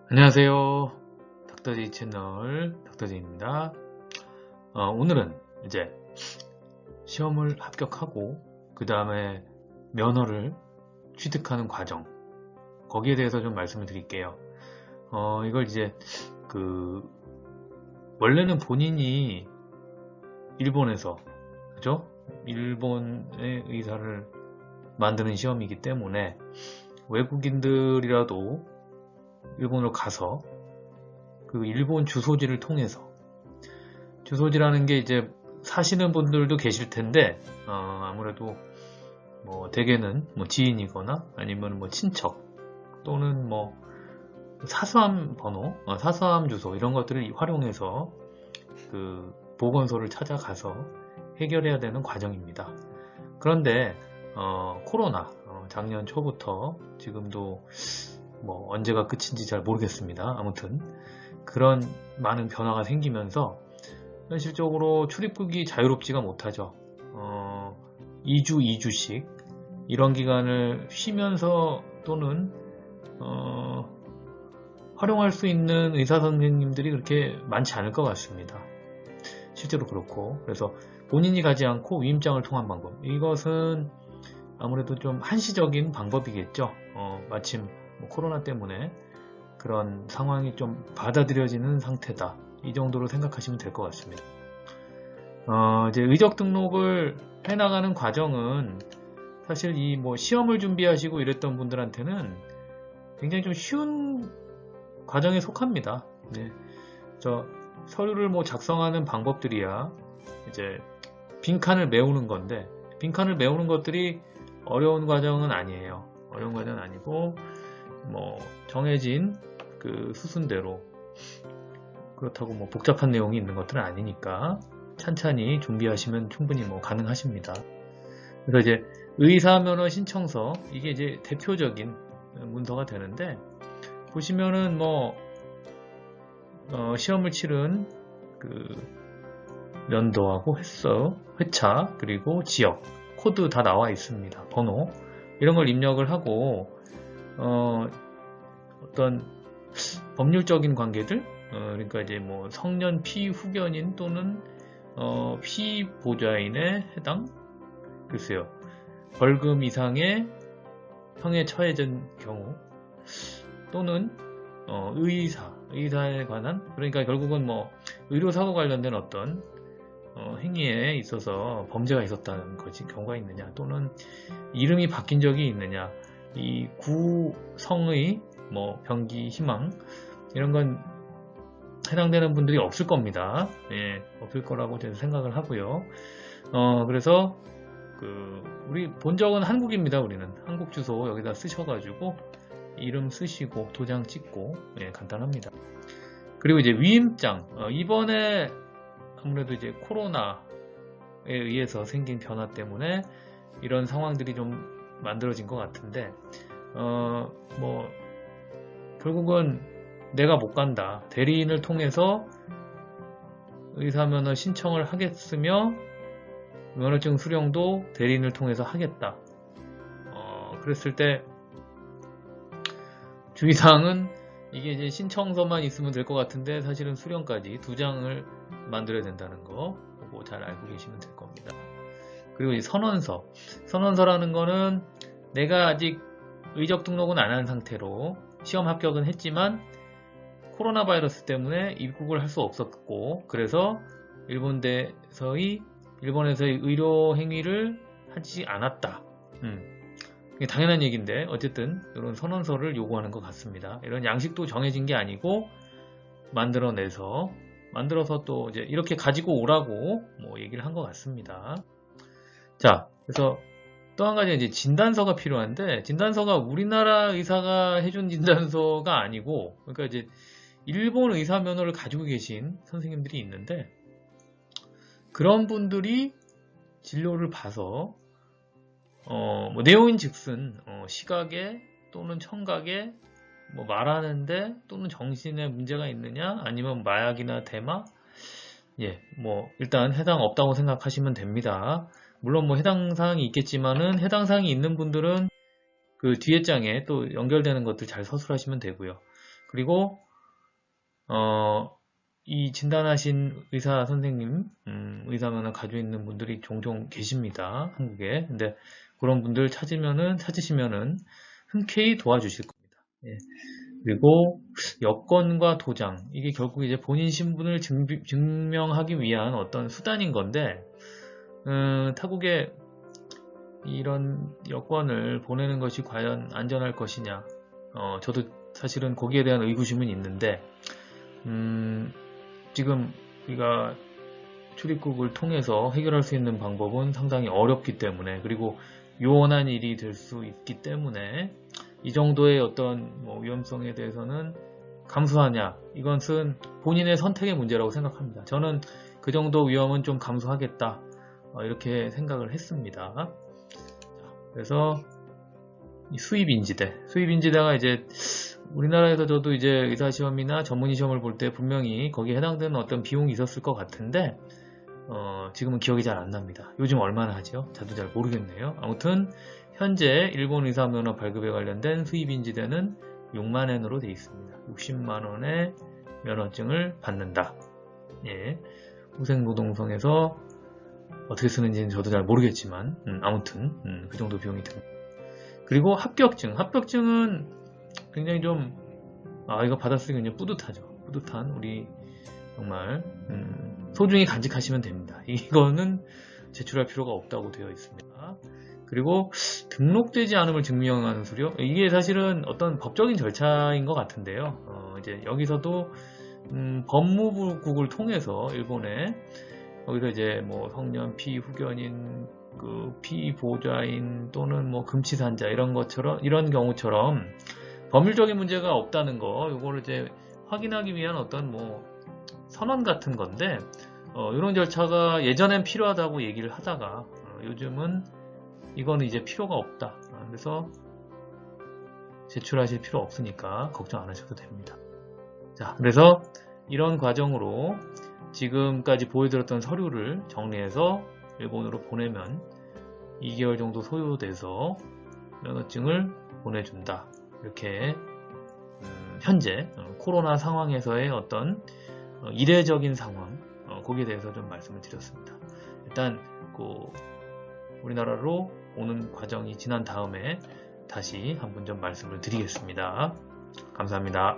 안녕하세요. 닥터제이 채널 닥터제이입니다. 오늘은 이제 시험을 합격하고 그 다음에 면허를 취득하는 과정, 거기에 대해서 좀 말씀을 드릴게요. 이걸 이제 원래는 본인이 일본에서, 그죠? 일본의 의사를 만드는 시험이기 때문에 외국인들이라도 일본으로 가서 그 일본 주소지를 통해서, 주소지라는 게 이제 사시는 분들도 계실 텐데 아무래도 대개는 지인이거나 아니면 친척 또는 사서함 번호, 사서함 주소 이런 것들을 활용해서 그 보건소를 찾아가서 해결해야 되는 과정입니다. 그런데 코로나 작년 초부터 지금도 언제가 끝인지 잘 모르겠습니다. 아무튼 그런 많은 변화가 생기면서 현실적으로 출입국이 자유롭지가 못하죠. 2주, 2주씩 이런 기간을 쉬면서 또는 활용할 수 있는 의사 선생님들이 그렇게 많지 않을 것 같습니다. 실제로 그렇고, 그래서 본인이 가지 않고 위임장을 통한 방법, 이것은 아무래도 좀 한시적인 방법이겠죠. 마침 코로나 때문에 그런 상황이 좀 받아들여지는 상태다, 이 정도로 생각하시면 될 것 같습니다. 이제 의적 등록을 해나가는 과정은 사실 이 시험을 준비하시고 이랬던 분들한테는 굉장히 좀 쉬운 과정에 속합니다. 네. 서류를 작성하는 방법들이야 이제 빈칸을 메우는 건데, 빈칸을 메우는 것들이 어려운 과정은 아니에요. 어려운 과정은 아니고 정해진 그 수순대로, 그렇다고 복잡한 내용이 있는 것들은 아니니까 찬찬히 준비하시면 충분히 가능하십니다. 그래서 이제 의사면허 신청서, 이게 이제 대표적인 문서가 되는데, 보시면은 시험을 치른 그 연도하고 횟수, 회차, 그리고 지역, 코드 다 나와 있습니다. 번호 이런 걸 입력을 하고 어떤 법률적인 관계들, 그러니까 이제 성년 피후견인 또는 피보좌인에 해당, 글쎄요, 벌금 이상의 형에 처해진 경우, 또는 의사에 관한, 그러니까 결국은 의료사고 관련된 어떤 행위에 있어서 범죄가 있었다는 경우가 있느냐, 또는 이름이 바뀐 적이 있느냐, 이 구성의 병기, 희망, 이런 건 해당되는 분들이 없을 겁니다. 예, 없을 거라고 저는 생각을 하고요. 그래서 우리 본적은 한국입니다. 우리는 한국 주소 여기다 쓰셔가지고 이름 쓰시고 도장 찍고, 예, 간단합니다. 그리고 이제 위임장, 이번에 아무래도 이제 코로나에 의해서 생긴 변화 때문에 이런 상황들이 좀 만들어진 것 같은데, 결국은 내가 못 간다, 대리인을 통해서 의사면허 신청을 하겠으며 면허증 수령도 대리인을 통해서 하겠다, 그랬을 때 주의사항은, 이게 이제 신청서만 있으면 될 것 같은데 사실은 수령까지 2장을 만들어야 된다는 거 보고 잘 알고 계시면 될 겁니다. 그리고 이 선원서라는 거는 내가 아직 의적 등록은 안 한 상태로 시험 합격은 했지만 코로나 바이러스 때문에 입국을 할 수 없었고, 그래서 일본에서의 의료 행위를 하지 않았다. 이게 당연한 얘기인데 어쨌든 이런 선원서를 요구하는 것 같습니다. 이런 양식도 정해진 게 아니고 만들어서 또 이제 이렇게 가지고 오라고 얘기를 한 것 같습니다. 자, 그래서 또 한 가지 이제 진단서가 필요한데, 진단서가 우리나라 의사가 해준 진단서가 아니고, 그러니까 이제 일본 의사 면허를 가지고 계신 선생님들이 있는데, 그런 분들이 진료를 봐서 내용인 즉슨 시각에 또는 청각에 말하는데 또는 정신에 문제가 있느냐, 아니면 마약이나 대마, 예, 일단 해당 없다고 생각하시면 됩니다. 물론 해당 사항이 있겠지만은, 해당 사항이 있는 분들은 그 뒤에 장에 또 연결되는 것들 잘 서술하시면 되고요. 그리고 이 진단하신 의사 선생님, 의사면허 가지고 있는 분들이 종종 계십니다. 한국에. 근데 그런 분들 찾으시면은 흔쾌히 도와주실 겁니다. 예. 그리고 여권과 도장, 이게 결국 이제 본인 신분을 증명하기 위한 어떤 수단인 건데, 타국에 이런 여권을 보내는 것이 과연 안전할 것이냐, 저도 사실은 거기에 대한 의구심은 있는데, 지금 우리가 출입국을 통해서 해결할 수 있는 방법은 상당히 어렵기 때문에, 그리고 요원한 일이 될 수 있기 때문에 이 정도의 어떤 위험성에 대해서는 감수하냐, 이것은 본인의 선택의 문제라고 생각합니다. 저는 그 정도 위험은 좀 감수하겠다, 이렇게 생각을 했습니다. 그래서 이 수입인지대가 이제 우리나라에서 저도 이제 의사시험이나 전문의시험을 볼 때 분명히 거기에 해당되는 어떤 비용이 있었을 것 같은데, 지금은 기억이 잘 안 납니다. 요즘 얼마나 하죠? 저도 잘 모르겠네요. 아무튼 현재 일본 의사면허 발급에 관련된 수입인지대는 6만엔으로 되어 있습니다. 60만원의 면허증을 받는다. 예. 후생노동성에서 어떻게 쓰는지는 저도 잘 모르겠지만, 아무튼 그 정도 비용이 듭니다. 그리고 합격증은 굉장히 좀 이거 받았으니 굉장히 뿌듯하죠. 뿌듯한, 우리 정말 소중히 간직하시면 됩니다. 이거는 제출할 필요가 없다고 되어 있습니다. 그리고 등록되지 않음을 증명하는 수료, 이게 사실은 어떤 법적인 절차인 것 같은데요. 이제 여기서도 법무부국을 통해서 일본에, 거기서 이제 뭐 성년 피후견인, 피보좌인 또는 뭐 금치산자 이런 경우처럼 법률적인 문제가 없다는 거, 요거를 이제 확인하기 위한 어떤 선언 같은 건데, 이런 절차가 예전엔 필요하다고 얘기를 하다가 요즘은 이거는 이제 필요가 없다. 그래서 제출하실 필요 없으니까 걱정 안 하셔도 됩니다. 자, 그래서 이런 과정으로 지금까지 보여드렸던 서류를 정리해서 일본으로 보내면 2개월 정도 소요돼서 면허증을 보내준다. 이렇게 현재 코로나 상황에서의 어떤 이례적인 상황, 거기에 대해서 좀 말씀을 드렸습니다. 일단 우리나라로 오는 과정이 지난 다음에 다시 한번 좀 말씀을 드리겠습니다. 감사합니다.